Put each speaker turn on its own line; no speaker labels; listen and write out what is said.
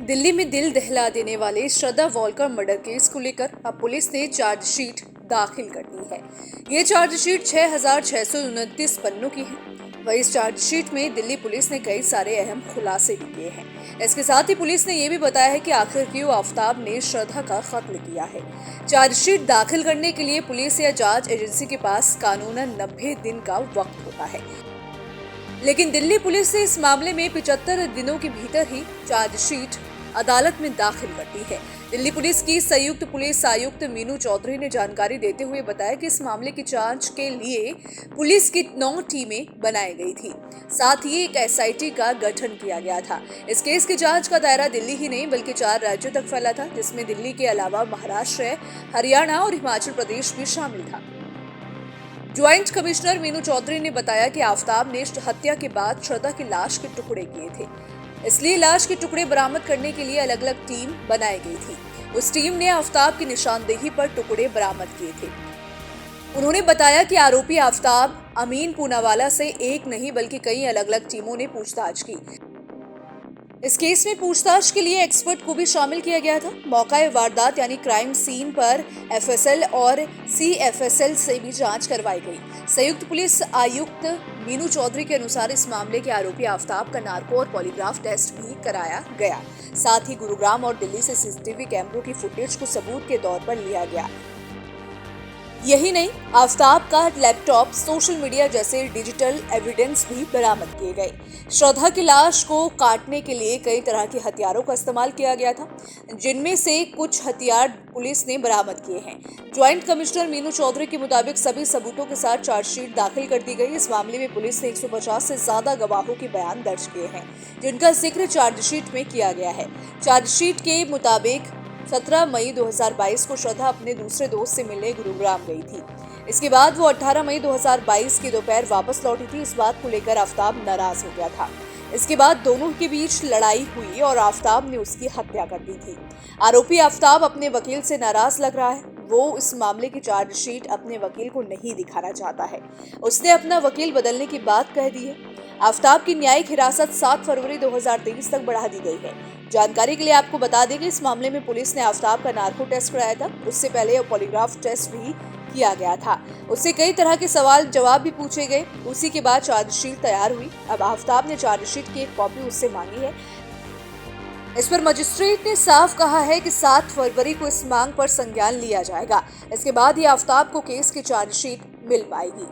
दिल्ली में दिल दहला देने वाले श्रद्धा वॉलकर मर्डर केस को लेकर अब पुलिस ने चार्जशीट दाखिल कर दी है। ये चार्जशीट 6,629 पन्नों की है। वहीं इस चार्जशीट में दिल्ली पुलिस ने कई सारे अहम खुलासे भी किए हैं। इसके साथ ही पुलिस ने यह भी बताया है कि आखिर क्यों आफताब ने श्रद्धा का कत्ल किया है। चार्जशीट दाखिल करने के लिए पुलिस या जांच एजेंसी के पास कानूनन 90 दिन का वक्त होता है, लेकिन दिल्ली पुलिस ने इस मामले में 75 दिनों के भीतर ही चार्जशीट अदालत में दाखिल करती है। दिल्ली पुलिस की संयुक्त पुलिस आयुक्त मीनू चौधरी ने जानकारी देते हुए बताया कि इस मामले की जांच के लिए पुलिस की 9 टीमें बनाई गई थी। साथ ही एक एसआईटी का गठन किया गया था। इस केस की जांच का दायरा दिल्ली ही नहीं बल्कि 4 राज्यों तक फैला था, जिसमें दिल्ली के अलावा महाराष्ट्र, हरियाणा और हिमाचल प्रदेश भी शामिल था। ज्वाइंट कमिश्नर मीनू चौधरी ने बताया कि आफताब ने हत्या के बाद श्रद्धा की लाश के टुकड़े किए थे, इसलिए लाश के टुकड़े बरामद करने के लिए अलग अलग टीम बनाई गई थी। उस टीम ने आफताब की निशानदेही पर टुकड़े बरामद किए थे। उन्होंने बताया कि आरोपी आफताब अमीन पूनावाला से एक नहीं बल्कि कई अलग अलग टीमों ने पूछताछ की। इस केस में पूछताछ के लिए एक्सपर्ट को भी शामिल किया गया था। मौका वारदात यानी क्राइम सीन पर एफएसएल और सीएफएसएल से भी जांच करवाई गई। संयुक्त पुलिस आयुक्त मीनू चौधरी के अनुसार इस मामले के आरोपी आफताब का नार्को और पॉलीग्राफ टेस्ट भी कराया गया। साथ ही गुरुग्राम और दिल्ली से सीसीटीवी कैमरों की फुटेज को सबूत के तौर पर लिया गया। यही नहीं, आफताब का लैपटॉप, सोशल मीडिया जैसे डिजिटल एविडेंस भी बरामद किए गए। श्रद्धा की लाश को काटने के लिए कई तरह के हथियारों का इस्तेमाल किया गया था, जिनमें से कुछ हथियार पुलिस ने बरामद किए हैं। ज्वाइंट कमिश्नर मीनू चौधरी के मुताबिक सभी सबूतों के साथ चार्जशीट दाखिल कर दी गई। इस मामले में पुलिस ने 150 से ज्यादा गवाहों के बयान दर्ज किए हैं, जिनका जिक्र चार्जशीट में किया गया है। चार्जशीट के मुताबिक 17 मई 2022 को श्रद्धा अपने दूसरे दोस्त से मिलने गुरुग्राम गई थी। इसके बाद वो 18 मई 2022 की दोपहर वापस लौटी थी। इस बात को लेकर आफताब नाराज हो गया था। इसके बाद दोनों के बीच लड़ाई हुई और आफताब ने उसकी हत्या कर दी थी। आरोपी आफताब अपने वकील से नाराज लग रहा है। वो इस मामले की चार्जशीट अपने वकील को नहीं दिखाना चाहता है। उसने अपना वकील बदलने की बात कह दी है। आफताब की न्यायिक हिरासत 7 फरवरी 2023 तक बढ़ा दी गई है। जानकारी के लिए आपको बता दें कि इस मामले में पुलिस ने आफताब का नार्को टेस्ट कराया था। उससे पहले पॉलीग्राफ टेस्ट भी किया गया था। उससे कई तरह के सवाल जवाब भी पूछे गए। उसी के बाद चार्जशीट तैयार हुई। अब आफताब ने चार्जशीट की एक कॉपी उससे मांगी है। इस पर मजिस्ट्रेट ने साफ कहा है कि 7 फरवरी को इस मांग पर संज्ञान लिया जाएगा। इसके बाद ही आफताब को केस की चार्जशीट मिल पाएगी।